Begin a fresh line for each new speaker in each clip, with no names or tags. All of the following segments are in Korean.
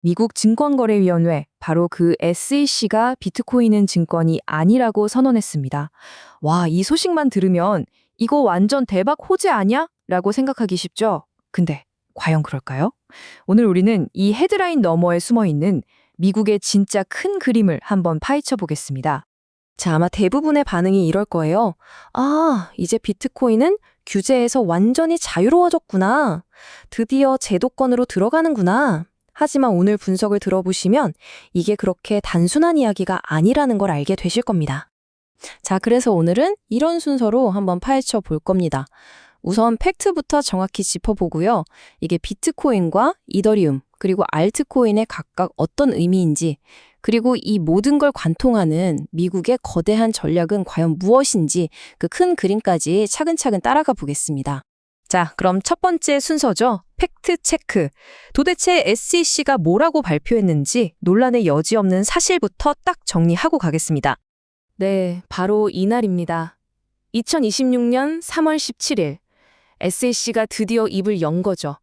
미국 증권거래위원회, 바로 그 SEC가 비트코인은 증권이 아니라고 선언했습니다. 와, 이 소식만 들으면 이거 완전 대박 호재 아니야? 라고 생각하기 쉽죠? 근데 과연 그럴까요? 오늘 우리는 이 헤드라인 너머에 숨어 있는 미국의 진짜 큰 그림을 한번 파헤쳐 보겠습니다. 자, 아마 대부분의 반응이 이럴 거예요. 아, 이제 비트코인은 규제에서 완전히 자유로워졌구나. 드디어 제도권으로 들어가는구나. 하지만 오늘 분석을 들어보시면 이게 그렇게 단순한 이야기가 아니라는 걸 알게 되실 겁니다. 자, 그래서 오늘은 이런 순서로 한번 파헤쳐 볼 겁니다. 우선 팩트부터 정확히 짚어보고요. 이게 비트코인과 이더리움, 그리고 알트코인의 각각 어떤 의미인지, 그리고 이 모든 걸 관통하는 미국의 거대한 전략은 과연 무엇인지 그 큰 그림까지 차근차근 따라가 보겠습니다. 자, 그럼 첫 번째 순서죠. 팩트 체크. 도대체 SEC가 뭐라고 발표했는지 논란의 여지 없는 사실부터 딱 정리하고 가겠습니다. 네, 바로 이날입니다. 2026년 3월 17일. SEC가 드디어 입을 연 거죠.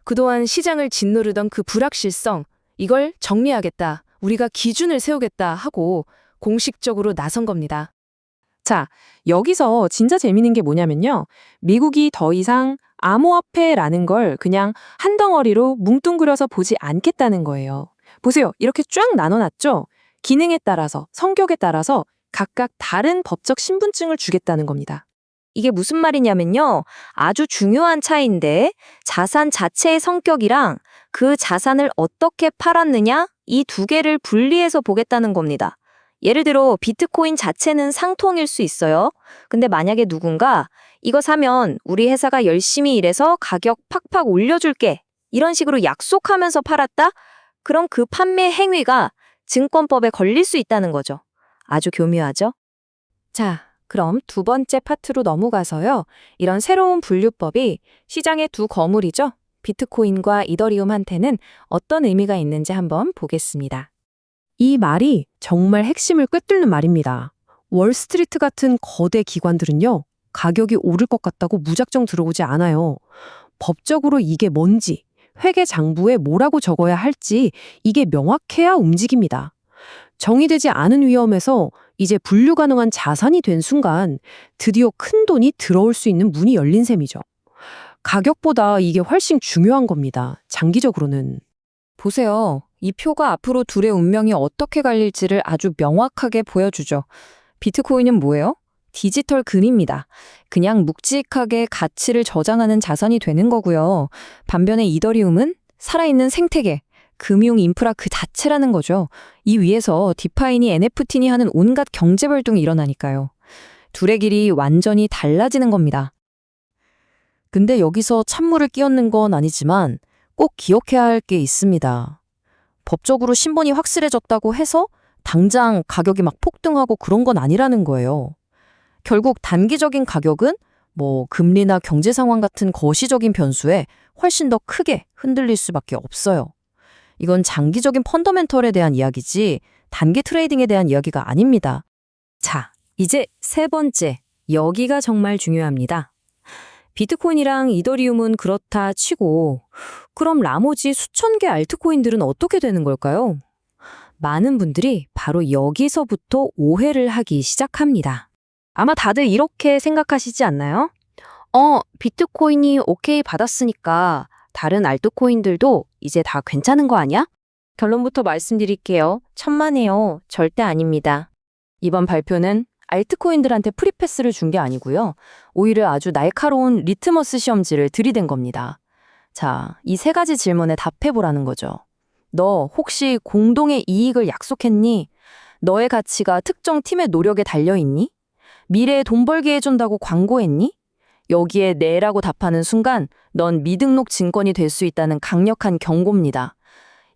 그동안 시장을 짓누르던 그 불확실성, 이걸 정리하겠다, 우리가 기준을 세우겠다 하고 공식적으로 나선 겁니다. 자, 여기서 진짜 재밌는 게 뭐냐면요. 미국이 더 이상 암호화폐라는 걸 그냥 한 덩어리로 뭉뚱그려서 보지 않겠다는 거예요. 보세요. 이렇게 쫙 나눠놨죠? 기능에 따라서, 성격에 따라서 각각 다른 법적 신분증을 주겠다는 겁니다. 이게 무슨 말이냐면요. 아주 중요한 차이인데 자산 자체의 성격이랑 그 자산을 어떻게 팔았느냐, 이 두 개를 분리해서 보겠다는 겁니다. 예를 들어 비트코인 자체는 상통일 수 있어요. 근데 만약에 누군가 이거 사면 우리 회사가 열심히 일해서 가격 팍팍 올려줄게, 이런 식으로 약속하면서 팔았다? 그럼 그 판매 행위가 증권법에 걸릴 수 있다는 거죠. 아주 교묘하죠? 자, 그럼 두 번째 파트로 넘어가서요. 이런 새로운 분류법이 시장의 두 거물이죠. 비트코인과 이더리움한테는 어떤 의미가 있는지 한번 보겠습니다. 이 말이 정말 핵심을 꿰뚫는 말입니다. 월스트리트 같은 거대 기관들은요, 가격이 오를 것 같다고 무작정 들어오지 않아요. 법적으로 이게 뭔지, 회계 장부에 뭐라고 적어야 할지 이게 명확해야 움직입니다. 정의되지 않은 위험에서 이제 분류 가능한 자산이 된 순간 드디어 큰 돈이 들어올 수 있는 문이 열린 셈이죠. 가격보다 이게 훨씬 중요한 겁니다. 장기적으로는. 보세요. 이 표가 앞으로 둘의 운명이 어떻게 갈릴지를 아주 명확하게 보여주죠. 비트코인은 뭐예요? 디지털 금입니다. 그냥 묵직하게 가치를 저장하는 자산이 되는 거고요. 반면에 이더리움은 살아있는 생태계, 금융 인프라 그 자체라는 거죠. 이 위에서 디파이니 NFT니 하는 온갖 경제 활동이 일어나니까요. 둘의 길이 완전히 달라지는 겁니다. 근데 여기서 찬물을 끼얹는 건 아니지만 꼭 기억해야 할 게 있습니다. 법적으로 신분이 확실해졌다고 해서 당장 가격이 막 폭등하고 그런 건 아니라는 거예요. 결국 단기적인 가격은 금리나 경제 상황 같은 거시적인 변수에 훨씬 더 크게 흔들릴 수밖에 없어요. 이건 장기적인 펀더멘털에 대한 이야기지 단기 트레이딩에 대한 이야기가 아닙니다. 자, 이제 세 번째, 여기가 정말 중요합니다. 비트코인이랑 이더리움은 그렇다 치고 그럼 나머지 수천 개 알트코인들은 어떻게 되는 걸까요? 많은 분들이 바로 여기서부터 오해를 하기 시작합니다. 아마 다들 이렇게 생각하시지 않나요? 비트코인이 오케이 받았으니까 다른 알트코인들도 이제 다 괜찮은 거 아니야? 결론부터 말씀드릴게요. 천만에요. 절대 아닙니다. 이번 발표는 알트코인들한테 프리패스를 준 게 아니고요. 오히려 아주 날카로운 리트머스 시험지를 들이댄 겁니다. 자, 이 세 가지 질문에 답해보라는 거죠. 너 혹시 공동의 이익을 약속했니? 너의 가치가 특정 팀의 노력에 달려있니? 미래에 돈 벌게 해준다고 광고했니? 여기에 네라고 답하는 순간 넌 미등록 증권이 될 수 있다는 강력한 경고입니다.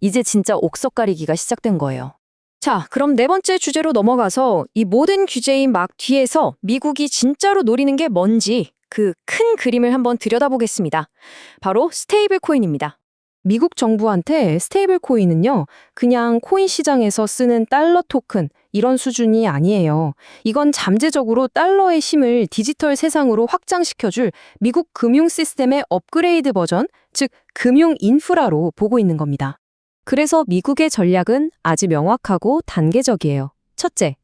이제 진짜 옥석 가리기가 시작된 거예요. 자, 그럼 네 번째 주제로 넘어가서 이 모든 규제인 막 뒤에서 미국이 진짜로 노리는 게 뭔지 그 큰 그림을 한번 들여다보겠습니다. 바로 스테이블 코인입니다. 미국 정부한테 스테이블 코인은요, 그냥 코인 시장에서 쓰는 달러 토큰 이런 수준이 아니에요. 이건 잠재적으로 달러의 힘을 디지털 세상으로 확장시켜줄 미국 금융 시스템의 업그레이드 버전, 즉 금융 인프라로 보고 있는 겁니다.
그래서 미국의 전략은 아주 명확하고 단계적이에요. 첫째,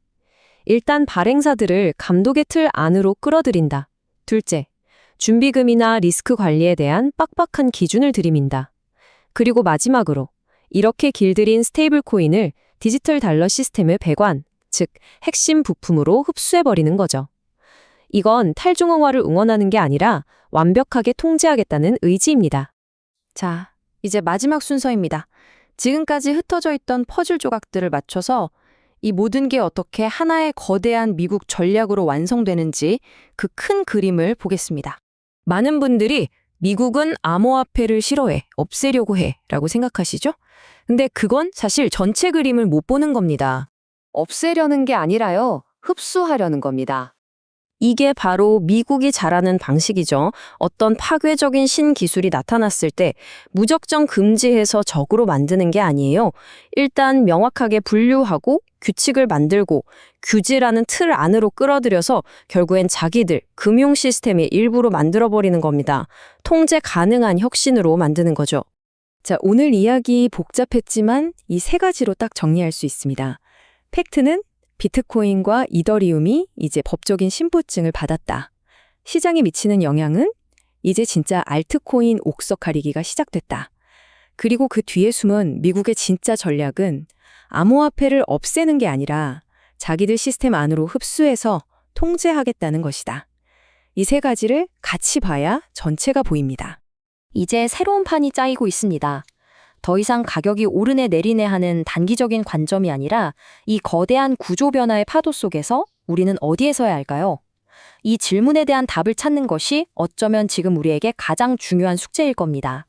일단 발행사들을 감독의 틀 안으로 끌어들인다. 둘째, 준비금이나 리스크 관리에 대한 빡빡한 기준을 들이민다. 그리고 마지막으로 이렇게 길들인 스테이블 코인을 디지털 달러 시스템의 배관, 즉 핵심 부품으로 흡수해버리는 거죠. 이건 탈중앙화를 응원하는 게 아니라 완벽하게 통제하겠다는 의지입니다.
자, 이제 마지막 순서입니다. 지금까지 흩어져 있던 퍼즐 조각들을 맞춰서 이 모든 게 어떻게 하나의 거대한 미국 전략으로 완성되는지 그 큰 그림을 보겠습니다. 많은 분들이 미국은 암호화폐를 싫어해, 없애려고 해 라고 생각하시죠? 근데 그건 사실 전체 그림을 못 보는 겁니다. 없애려는 게 아니라요, 흡수하려는 겁니다.
이게 바로 미국이 잘하는 방식이죠. 어떤 파괴적인 신기술이 나타났을 때 무작정 금지해서 적으로 만드는 게 아니에요. 일단 명확하게 분류하고 규칙을 만들고 규제라는 틀 안으로 끌어들여서 결국엔 자기들 금융 시스템의 일부로 만들어버리는 겁니다. 통제 가능한 혁신으로 만드는 거죠.
자, 오늘 이야기 복잡했지만 이 세 가지로 딱 정리할 수 있습니다. 팩트는 비트코인과 이더리움이 이제 법적인 신분증을 받았다. 시장에 미치는 영향은 이제 진짜 알트코인 옥석 가리기가 시작됐다. 그리고 그 뒤에 숨은 미국의 진짜 전략은 암호화폐를 없애는 게 아니라 자기들 시스템 안으로 흡수해서 통제하겠다는 것이다. 이 세 가지를 같이 봐야 전체가 보입니다.
이제 새로운 판이 짜이고 있습니다. 더 이상 가격이 오르네 내리네 하는 단기적인 관점이 아니라 이 거대한 구조 변화의 파도 속에서 우리는 어디에 서야 할까요? 이 질문에 대한 답을 찾는 것이 어쩌면 지금 우리에게 가장 중요한 숙제일 겁니다.